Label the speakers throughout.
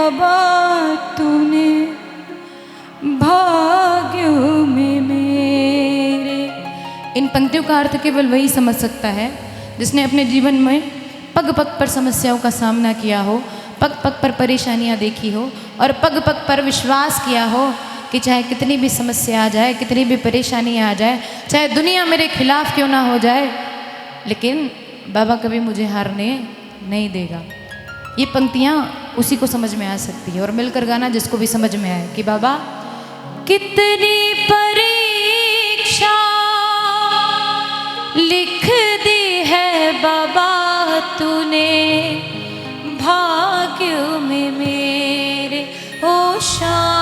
Speaker 1: बाबा तूने भाग्य में मेरे। इन पंक्तियों का अर्थ केवल वही समझ सकता है जिसने अपने जीवन में पग पग पर समस्याओं का सामना किया हो, पग पग पर परेशानियां देखी हो और पग पग पर विश्वास किया हो कि चाहे कितनी भी समस्या आ जाए, कितनी भी परेशानी आ जाए, चाहे दुनिया मेरे खिलाफ क्यों ना हो जाए, लेकिन बाबा कभी मुझे हारने नहीं देगा। ये पंक्तियाँ उसी को समझ में आ सकती है और मिलकर गाना जिसको भी समझ में आए कि बाबा कितनी परीक्षा लिख दी है बाबा तूने भाग्य में मेरे। ओ शाम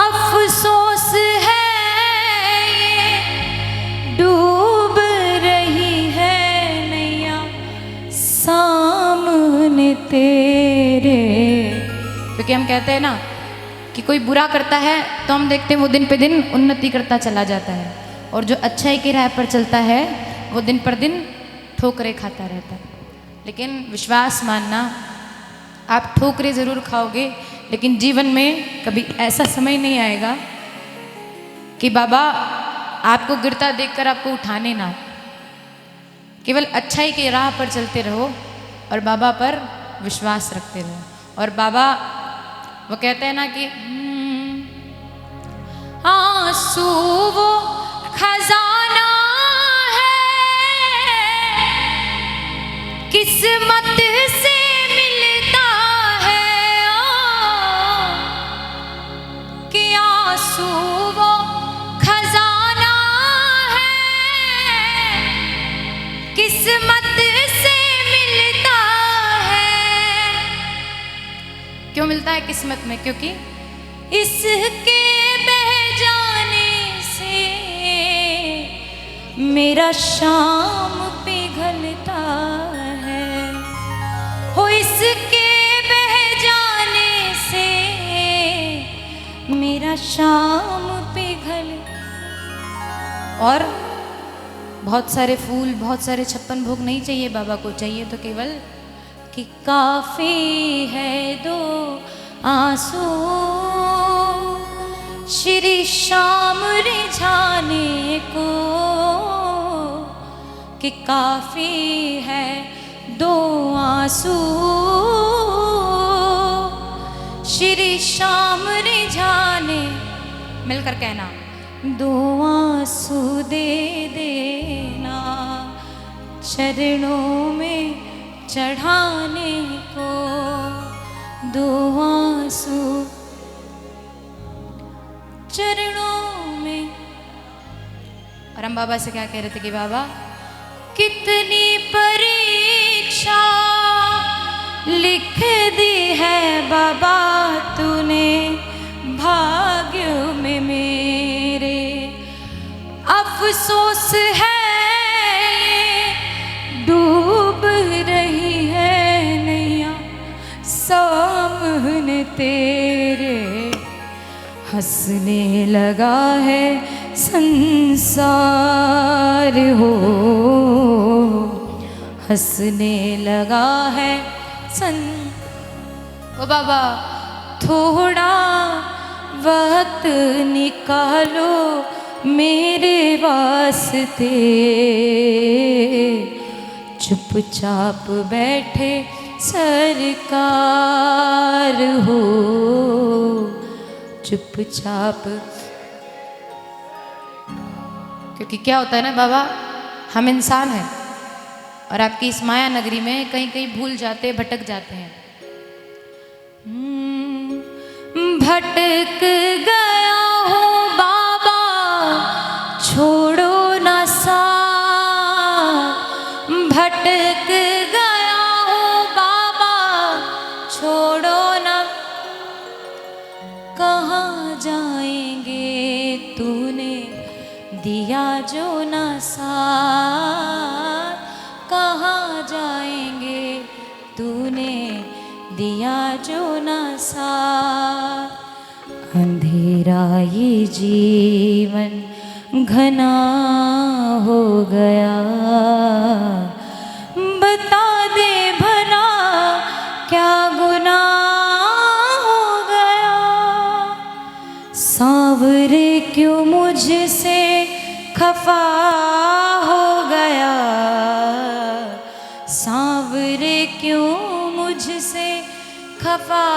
Speaker 1: अफसोस है ये डूब रही है नैया सामने तेरे। क्योंकि हम कहते हैं ना कि कोई बुरा करता है तो हम देखते हैं वो दिन पे दिन उन्नति करता चला जाता है, और जो अच्छाई की राह पर चलता है वो दिन पर दिन ठोकरें खाता रहता है। लेकिन विश्वास मानना, आप ठोकरें ज़रूर खाओगे लेकिन जीवन में कभी ऐसा समय नहीं आएगा कि बाबा आपको गिरता देखकर आपको उठाने ना। केवल अच्छाई की राह पर चलते रहो और बाबा पर विश्वास रखते रहो। और बाबा वो कहते हैं ना कि आंसू वो खजाना है किस्मत से मिलता है, कि आंसू वो खजाना है किस्मत से मिलता है। क्यों मिलता है किस्मत में? क्योंकि इसके बह जाने से मेरा शाम पिघलता है, हो इसके बह जाने से मेरा शाम पिघल। और बहुत सारे फूल, बहुत सारे 56 भोग नहीं चाहिए बाबा को, चाहिए तो केवल कि काफी है दो आंसू श्री श्याम रिझाने को, कि काफी है दो आंसू श्री श्याम रिझाने। मिलकर कहना, दो आंसू दे देना चरणों में चढ़ाने को, दो आंसू चरणों में। और हम बाबा से क्या कह रहे थे कि बाबा कितनी परीक्षा लिख दी है बाबा तूने भाग्य में मेरे। अफसोस है ये डूब रही है नैया सामने तेरे, हंसने लगा है संसार हो, हंसने लगा है ओ बाबा थोड़ा वक्त निकालो मेरे वास्ते, चुपचाप बैठे सरकार हो, चुपचाप। क्योंकि क्या होता है ना बाबा, हम इंसान हैं और आपकी इस माया नगरी में कहीं कहीं भूल जाते, भटक जाते हैं। भटक गया हो बाबा छोड़ो ना साथ, भटक गया हो बाबा छोड़ो ना, कहाँ जाएंगे तूने दिया जो ना साथ, कहाँ जाएंगे तूने दिया जो ना साथ। अंधेरा ये जीवन घना हो गया, बता दे भला सांवरे क्यों मुझसे खफा हो गया, सांवरे क्यों मुझसे खफा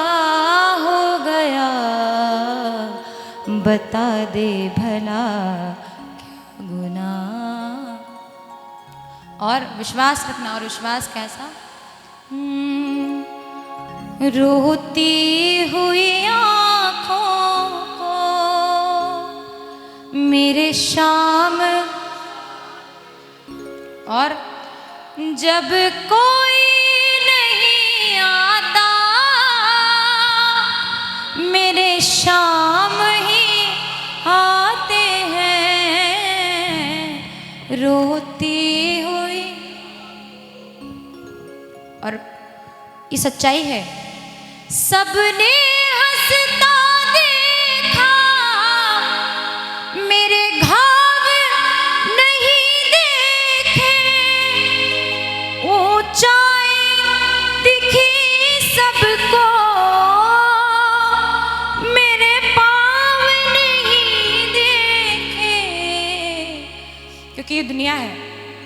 Speaker 1: हो गया, बता दे भला क्या गुनाह। और विश्वास रखना, और विश्वास कैसा? रोती हुई आँखों को मेरे शाम, और जब कोई नहीं आता मेरे शाम ही आते हैं, रोती हुई। और ये सच्चाई है, सबने हंसता देखा मेरे घाव नहीं देखे, ऊंचाई दिखी सबको मेरे पाँव नहीं देखे। क्योंकि ये दुनिया है,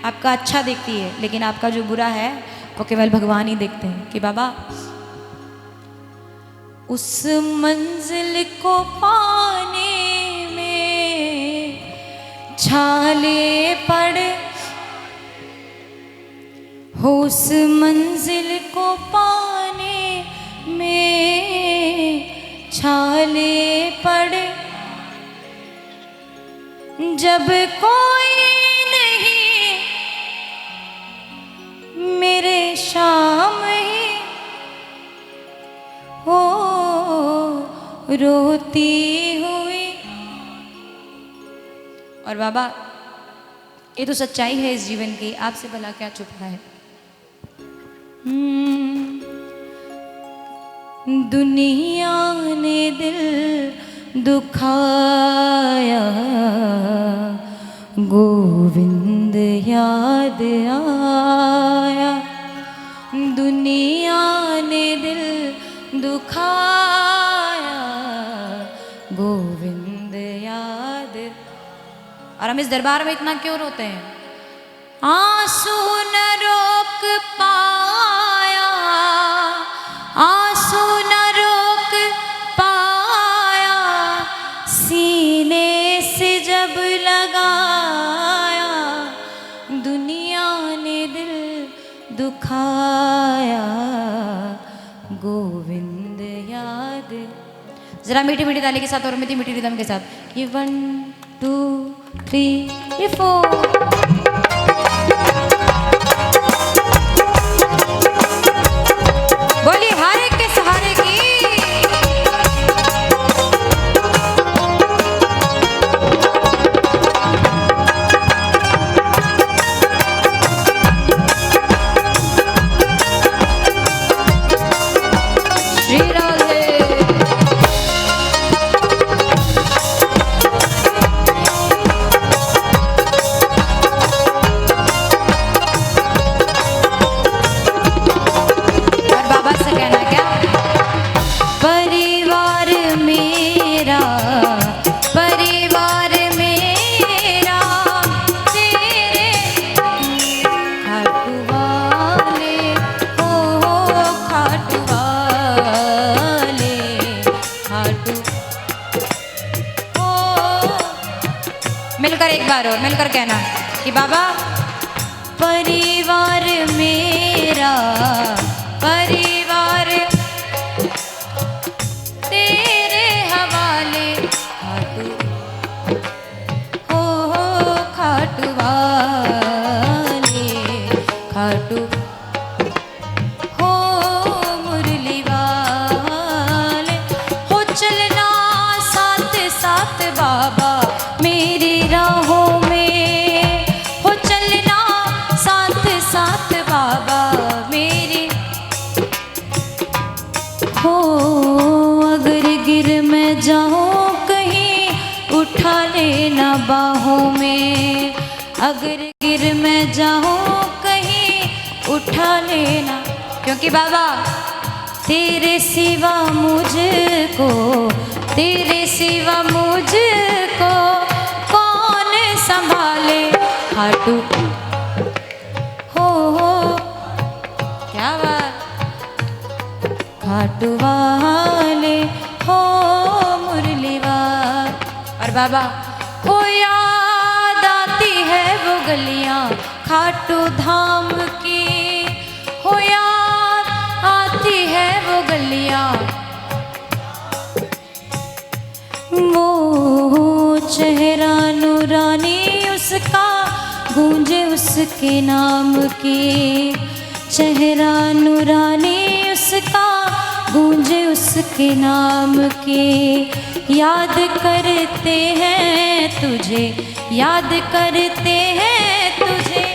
Speaker 1: आपका अच्छा देखती है, लेकिन आपका जो बुरा है वो केवल भगवान ही देखते हैं। कि बाबा उस मंजिल को पाने में छाले पड़े हो, उस मंजिल को पाने में छाले पड़े, जब कोई नहीं मेरे शाम ही हो रोती हुई। और बाबा ये तो सच्चाई है इस जीवन की, आपसे भला क्या छुपा है। दुनिया ने दिल दुखाया, गोविंद याद आया, दुनिया ने दिल दुखाया, गोविंद याद। और हम इस दरबार में इतना क्यों रोते हैं? आंसू न रोक पाया, आंसू न रोक पाया, सीने से जब लगाया, दुनिया ने दिल दुखाया, गोविंद याद। जरा मीठी मीठी ताली के साथ और मीठी मीठी रिदम के साथ, ये 1 2 3 4। बोली हर एक के सहारे की। श्री राधे। मिलकर एक बार और मिलकर कहना कि बाबा परिवार मेरा, परिवार तेरे हवाले, खाटू हो खाटू वाले, खाटू हो मुरली वाले, हो चलना साथ साथ बाबा मेरी राहों में, हो चलना साथ साथ बाबा मेरी, हो अगर गिर मैं जाऊं कहीं उठा लेना बाहों में, अगर गिर मैं जाऊं कहीं उठा लेना। क्योंकि बाबा तेरे सिवा मुझको, तेरे सिवा मुझको खाटू हो क्या बात, खाटू वाले हो मुरलीवार। और बाबा हो याद आती है वो गलियां खाटू धाम की, हो याद आती है वो गलियां, वो चेहरा नूरानी उसका गूंजे उसके नाम की, चेहरा नूरानी उसका गूंजे उसके नाम की। याद करते हैं तुझे, याद करते हैं तुझे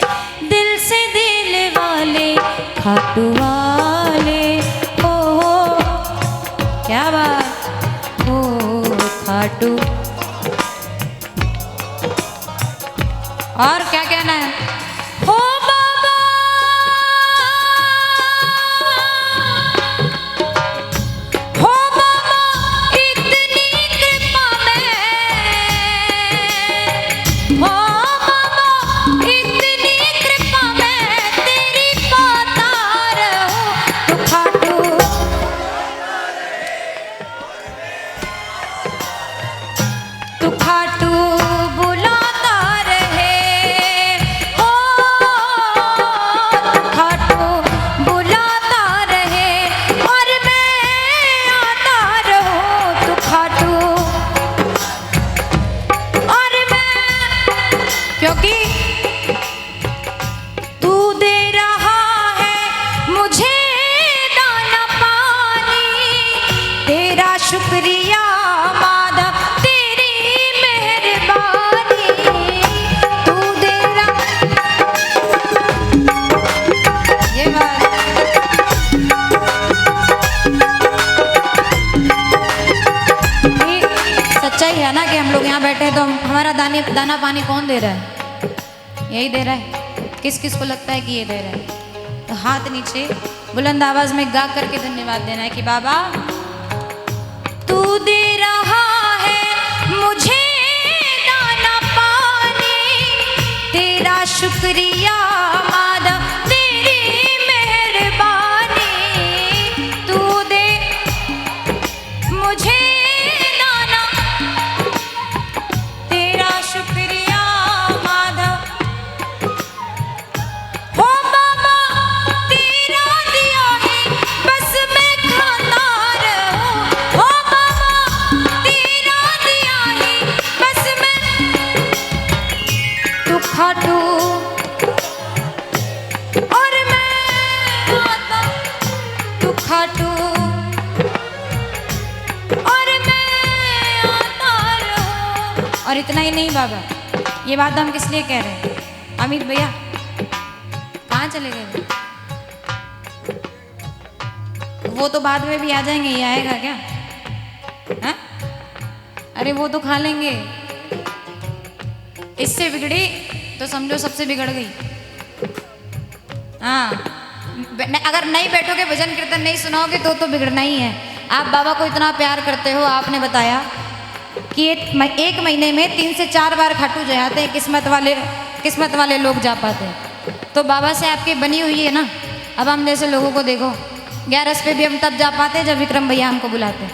Speaker 1: दिल से दिल वाले खाटू वाले हो क्या बात हो खाटू। और क्या कहना है, हो बाबा हो बाबा इतनी कृपा में, हो बाबा इतनी कृपा में तेरी पाता रहूं तो खाटू, तू खाटू बुलाता रहे, हो तू खाटू बुलाता रहे और मैं आता रहूं, तू खाटू और मैं, क्योंकि तू दे रहा है मुझे दाना पानी, तेरा शुक्रिया माधव तेरी मेहरबानी, तू दे रहा ये बात। ये सच्चाई है ना कि हम लोग यहाँ बैठे हैं तो हमारा दाना पानी कौन दे रहा है, यही दे रहा है। किस किस को लगता है कि ये दे रहा है, तो हाथ नीचे बुलंद आवाज में गा करके धन्यवाद देना है कि बाबा तू दे रहा है मुझे दाना पानी, तेरा शुक्रिया माधव तेरी मेहरबानी, तू दे मुझे दाना, तेरा शुक्रिया माधव, हो बाबा तेरा दिया है बस मैं खाता रहूं, हो बाबा तेरा दिया है बस मैं, तू खाटू और मैं आता, तू खाटू और मैं आता रहूं। और इतना ही नहीं बाबा, ये बात हम किस लिए कह रहे हैं, अमित भैया कहाँ चले गए, वो तो बाद में भी आ जाएंगे, ये आएगा क्या हा? अरे वो तो खा लेंगे, इससे बिगड़ी तो समझो सबसे बिगड़ गई। हाँ अगर नहीं बैठोगे भजन कीर्तन नहीं सुनाओगे तो बिगड़ना ही है। आप बाबा को इतना प्यार करते हो, आपने बताया कि एक महीने में 3 से 4 बार खाटू जाते हैं, किस्मत वाले लोग जा पाते हैं। तो बाबा से आपकी बनी हुई है ना। अब हम जैसे लोगों को देखो, 11 पे भी हम तब जा पाते जब विक्रम भैया हमको बुलाते,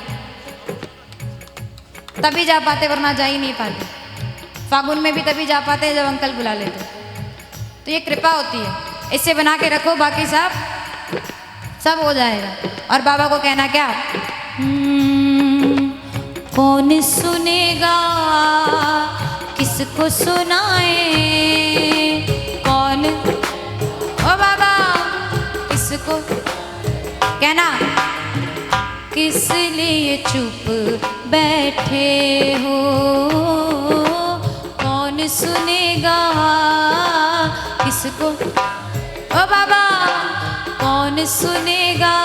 Speaker 1: तभी जा पाते वरना जा ही नहीं पाते। फागुन में भी तभी जा पाते जब अंकल बुला लेते। तो ये कृपा होती है, इससे बना के रखो, बाकी सब हो जाएगा। और बाबा को कहना क्या, कौन सुनेगा किसको सुनाए, कौन ओ बाबा किसको कहना, किस लिए चुप बैठे हो, कौन सुनेगा किसको, ओ बाबा कौन सुनेगा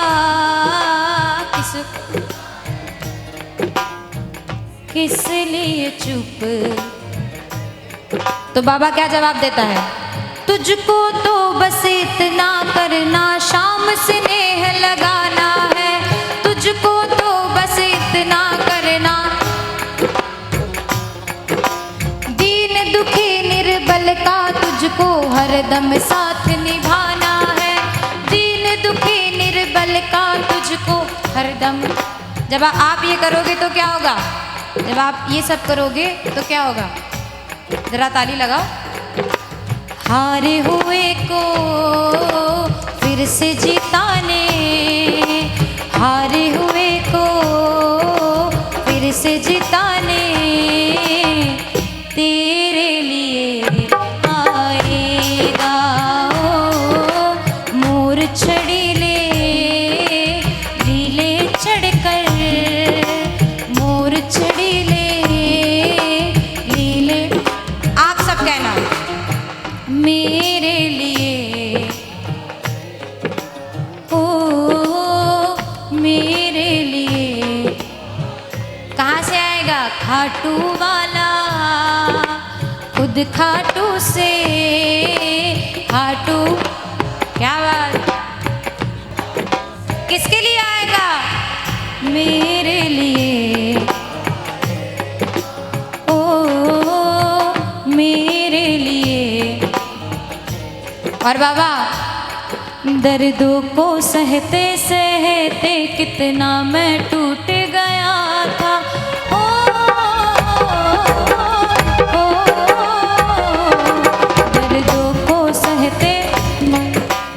Speaker 1: किसको, किस लिए चुप। तो बाबा क्या जवाब देता है, तुझको तो बस इतना करना, शाम स्नेह लगाना है, तुझको तो बस इतना करना, दीन दुखी निर्बल का तुझ तुझको हरदम साथ निभाना है, दीन दुखी निर्बल का तुझको हरदम। जब आप ये करोगे तो क्या होगा, जब आप ये सब करोगे तो क्या होगा, जरा ताली लगाओ। हारे हुए को फिर से जिताने, हारे हुए को फिर से जिताने, तेरे लिए आएगा ओ मोर छड़ीले, लीले चढ़कर मोर छड़ीले लीले। आप सब कहना मेरे लिए, ओ मेरे लिए। कहाँ से आएगा, खाटू वाला खुद खाटू से, खाटू क्या बात, किसके लिए आएगा, मेरे लिए, ओ मेरे लिए। और बाबा दर्दों को सहते सहते कितना मैं टूट गया था, दर्दों को सहते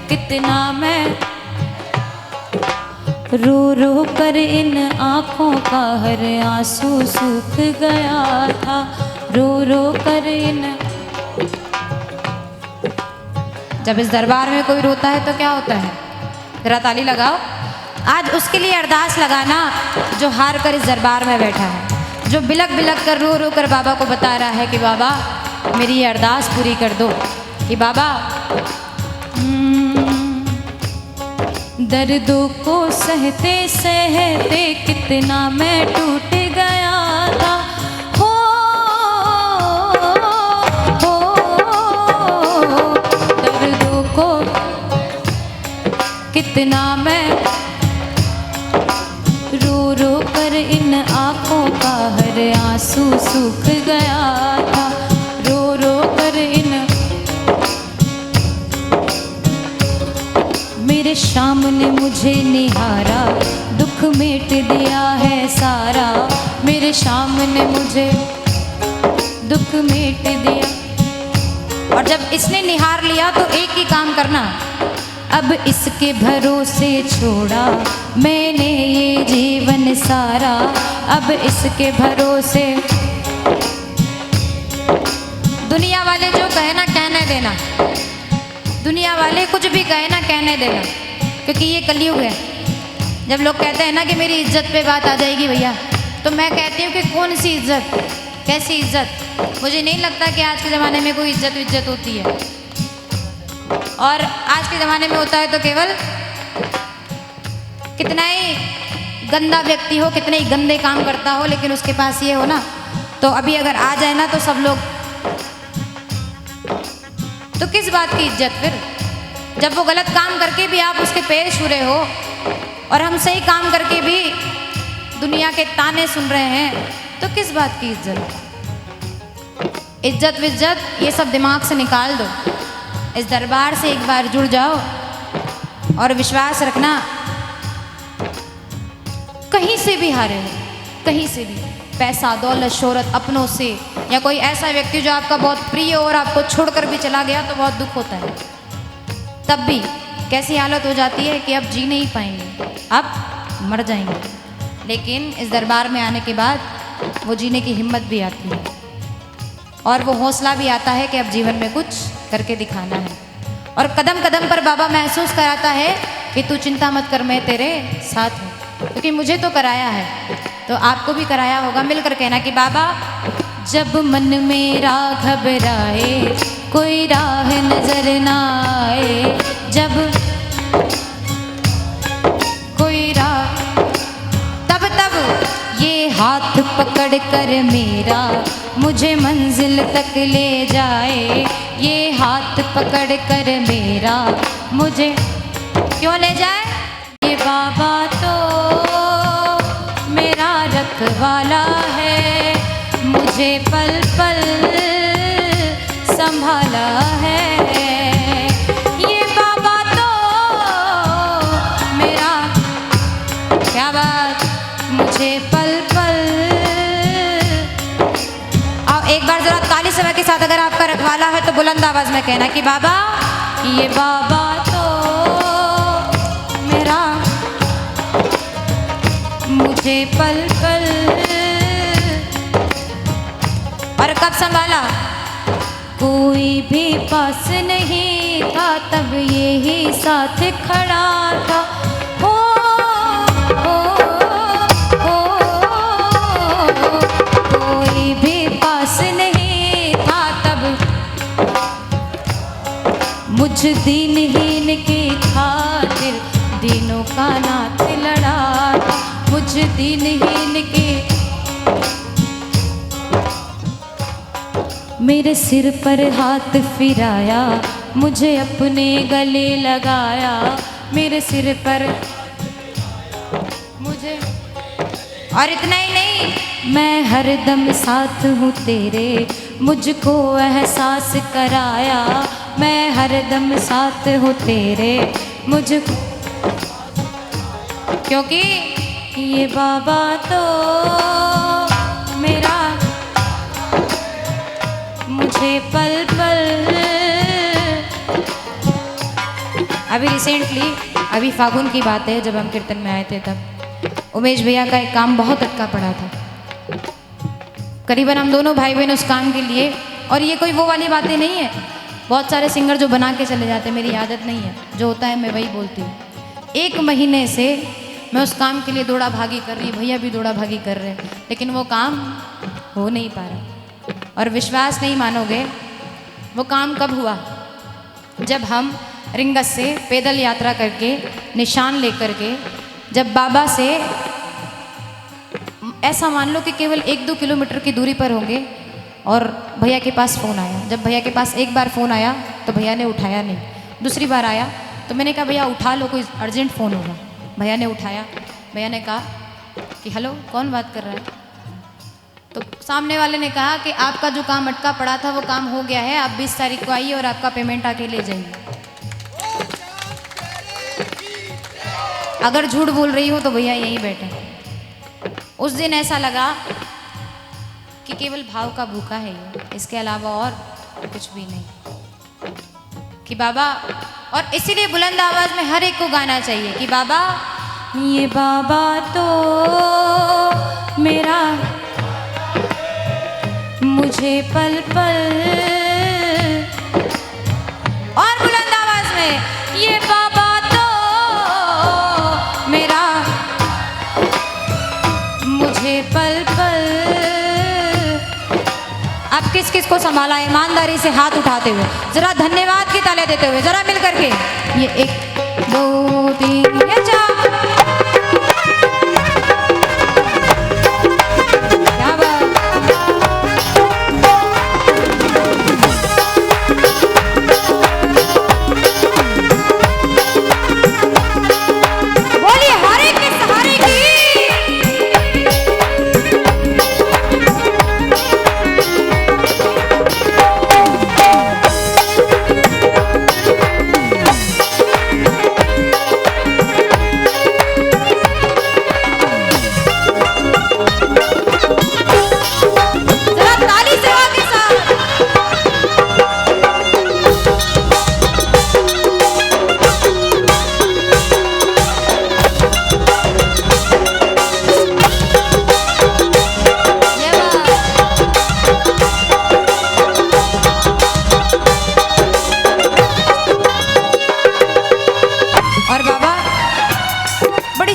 Speaker 1: कितना मैं, रो रो कर इन आँखों का हर आंसू सूख गया था, रो रो कर इन। जब इस दरबार में कोई रोता है तो क्या होता है, जरा ताली लगाओ। आज उसके लिए अरदास लगाना जो हार कर इस दरबार में बैठा है, जो बिलक बिलक कर रो रो कर बाबा को बता रहा है कि बाबा मेरी ये अरदास पूरी कर दो, कि बाबा दर्दों को सहते सहते कितना मैं टूट गया था, हो दर्दों को कितना मैं, रो रो कर इन आँखों का हर आंसू सूख गया था, रो रो कर इन। मेरे शाम ने मुझे निहारा, दुख मिट दिया है सारा, मेरे शाम ने मुझे दुख मिट दिया। और जब इसने निहार लिया तो एक ही काम करना, अब इसके भरोसे छोड़ा मैंने ये जीवन सारा, अब इसके भरोसे। दुनिया वाले जो कहे ना कहने देना, दुनिया वाले कुछ भी कहे ना कहने देना, क्योंकि ये कलयुग है। जब लोग कहते हैं ना कि मेरी इज्जत पे बात आ जाएगी भैया, तो मैं कहती हूँ कि कौन सी इज्जत, कैसी इज्जत। मुझे नहीं लगता कि आज के ज़माने में कोई इज्जत होती है, और आज के ज़माने में होता है तो केवल कितना ही गंदा व्यक्ति हो, कितने ही गंदे काम करता हो, लेकिन उसके पास ये हो ना, तो अभी अगर आ जाए ना तो सब लोग, तो किस बात की इज्जत फिर। जब वो गलत काम करके भी आप उसके पैर छू रहे हो, और हम सही काम करके भी दुनिया के ताने सुन रहे हैं, तो किस बात की इज्जत। इज्जत विज्जत ये सब दिमाग से निकाल दो, इस दरबार से एक बार जुड़ जाओ और विश्वास रखना, कहीं से भी हारे हो, कहीं से भी, पैसा दौलत शोहरत अपनों से, या कोई ऐसा व्यक्ति जो आपका बहुत प्रिय हो और आपको छोड़कर भी चला गया, तो बहुत दुख होता है। तब भी कैसी हालत हो जाती है कि अब जी नहीं पाएंगे, अब मर जाएंगे। लेकिन इस दरबार में आने के बाद वो जीने की हिम्मत भी आती है, और वो हौसला भी आता है कि अब जीवन में कुछ करके दिखाना है। और कदम कदम पर बाबा महसूस कराता है कि तू चिंता मत कर, मैं तेरे साथ हूँ, क्योंकि मुझे तो कराया है तो आपको भी कराया होगा। मिलकर कहना कि बाबा जब मन मेरा घबराए, कोई राह नजर ना आए, जब कोई राह, तब तब ये हाथ पकड़ कर मेरा मुझे मंजिल तक ले जाए, ये हाथ पकड़ कर मेरा मुझे क्यों ले जाए। ये बाबा तो मेरा रखवाला है, मुझे पल पल संभाला है। एक बार जरा ताली समय के साथ अगर आपका रखवाला है तो बुलंद आवाज में कहना कि बाबा, ये बाबा तो मेरा मुझे पल पल। और कब संभाला? कोई भी पास नहीं था तब यही साथ खड़ा था। हो, कोई भी पास नहीं था तब मुझ दिनहीन की खातिर दिनों का नाथ लड़ा था। मुझ दिनहीन की मेरे सिर पर हाथ फिराया, मुझे अपने गले लगाया। मेरे सिर पर मुझे, और इतना ही नहीं, मैं हरदम साथ हूँ तेरे, मुझको एहसास कराया। मैं हरदम साथ हूँ तेरे मुझको, क्योंकि ये बाबा तो मेरा मुझे पल पल। अभी रिसेंटली, अभी फागुन की बात है, जब हम कीर्तन में आए थे तब उमेश भैया का एक काम बहुत अटका पड़ा था। करीबन हम दोनों भाई बहन उस काम के लिए, और ये कोई वो वाली बातें नहीं है, बहुत सारे सिंगर जो बना के चले जाते हैं, मेरी आदत नहीं है, जो होता है मैं वही बोलती हूँ। 1 महीने से मैं उस काम के लिए दौड़ा भागी कर रही, भैया भी दौड़ा भागी कर रहे हैं, लेकिन वो काम हो नहीं पा रहा। और विश्वास नहीं मानोगे, वो काम कब हुआ? जब हम रिंगस से पैदल यात्रा करके, निशान लेकर के, जब बाबा से ऐसा मान लो कि केवल 1-2 किलोमीटर की दूरी पर होंगे, और भैया के पास फ़ोन आया। जब भैया के पास एक बार फ़ोन आया तो भैया ने उठाया नहीं, दूसरी बार आया तो मैंने कहा भैया उठा लो, कोई अर्जेंट फ़ोन होगा। भैया ने उठाया, भैया ने कहा कि हेलो, कौन बात कर रहा है? तो सामने वाले ने कहा कि आपका जो काम अटका पड़ा था वो काम हो गया है, आप 20 तारीख को आइए और आपका पेमेंट आके ले जाइए। अगर झूठ बोल रही हो तो भैया यहीं बैठे। उस दिन ऐसा लगा कि केवल भाव का भूखा है ये, इसके अलावा और कुछ भी नहीं। कि बाबा, और इसीलिए बुलंद आवाज में हर एक को गाना चाहिए कि बाबा, ये बाबा तो मेरा मुझे पल पल। और बुलंद आवाज में, ये बाबा तो मेरा मुझे पल पल। अब किस किस को संभाला? ईमानदारी से हाथ उठाते हुए, जरा धन्यवाद की तालियां देते हुए, जरा मिल करके। ये 1 2 3 या 4।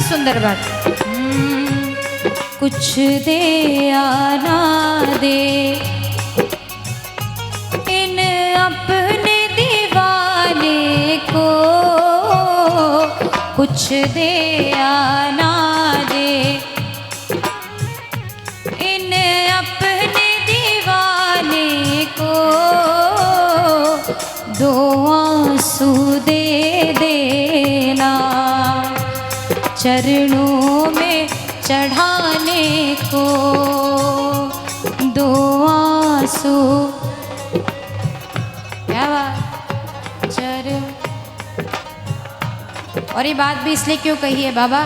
Speaker 1: सुंदर बात। कुछ दे आना दे इन अपने दीवाने को, कुछ दे आना दे इन अपने दीवाने को, 2 आंसू दे देना चरणों में चढ़ाने को, 2 आंसू। क्या बात, चरण। और ये बात भी इसलिए क्यों कही है बाबा?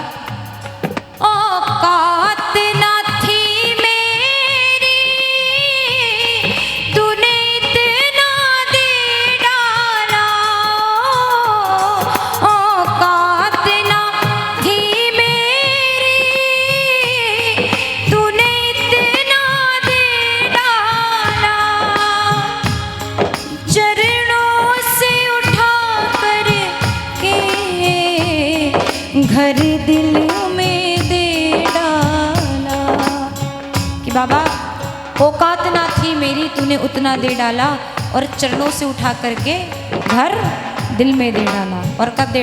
Speaker 1: औकात न थी मेरी घर दिल में दे डाला। कि बाबा औकात ना थी मेरी, तूने उतना दे डाला, और चरणों से उठा करके घर दिल में दे डाला। और कब दे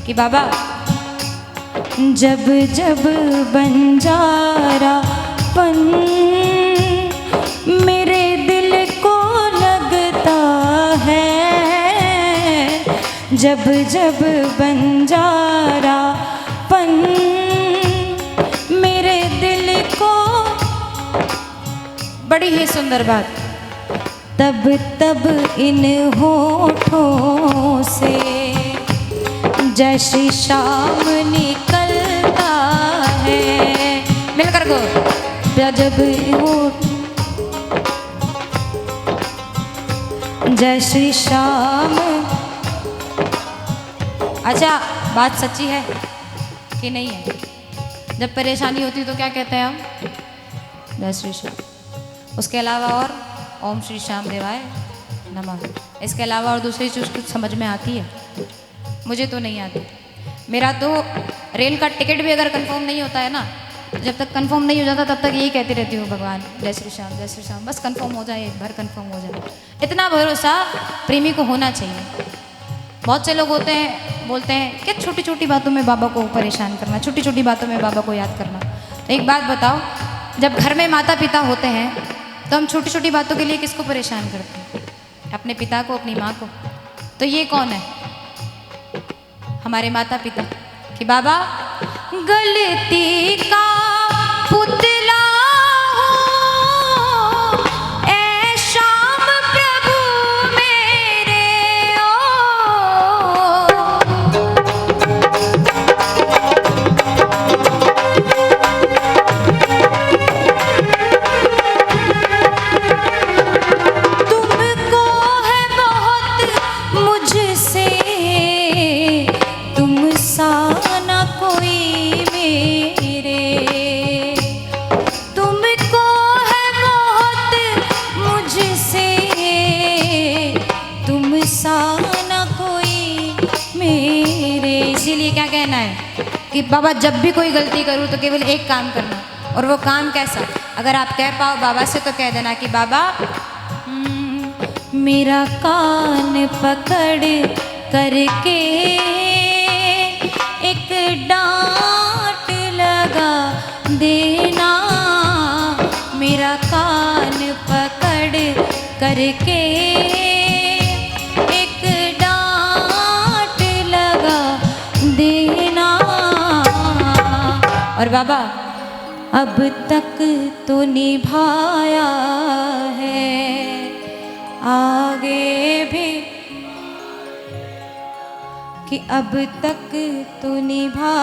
Speaker 1: कि बाबा जब जब बंजारापन मेरे दिल को लगता है, जब जब बंजारापन मेरे दिल को, बड़ी ही सुंदर बात, तब तब इन होठों से जैसी शाम निकलता है। मिलकर गो जब होठ जैसी शाम। अच्छा बात सच्ची है कि नहीं है? जब परेशानी होती तो क्या कहते हैं हम? जय श्री श्याम। उसके अलावा और ओम श्री श्याम देवाय नमः। इसके अलावा और दूसरी चीज़ कुछ समझ में आती है? मुझे तो नहीं आती। मेरा तो रेल का टिकट भी अगर कंफर्म नहीं होता है ना, जब तक कंफर्म नहीं हो जाता तब तक यही कहती रहती हूँ, भगवान जय श्री श्याम जय श्री श्याम, बस कंफर्म हो जाए, एक बार कंफर्म हो जाए। इतना भरोसा प्रेमी को होना चाहिए। बहुत से लोग होते हैं बोलते हैं कि छोटी छोटी बातों में बाबा को परेशान करना, छोटी छोटी बातों में बाबा को याद करना। तो एक बात बताओ, जब घर में माता पिता होते हैं तो हम छोटी छोटी बातों के लिए किसको परेशान करते हैं? अपने पिता को, अपनी माँ को। तो ये कौन है? हमारे माता पिता। कि बाबा गलती का पुतला हो ऐ श्याम प्रभु मेरे ओ। तुमको है बहुत मुझसे, तुम सा ना कोई मेरे, तुमको है बहुत मुझसे, तुम सा ना कोई मेरे। इसीलिए क्या कहना है कि बाबा जब भी कोई गलती करूँ तो केवल एक काम करना, और वो काम कैसा? अगर आप कह पाओ बाबा से तो कह देना कि बाबा मेरा कान पकड़ करके एक डांट लगा देना, मेरा कान पकड़ करके एक डांट लगा देना। और बाबा अब तक तो निभाया है, आगे भी कि अब तक तो निभा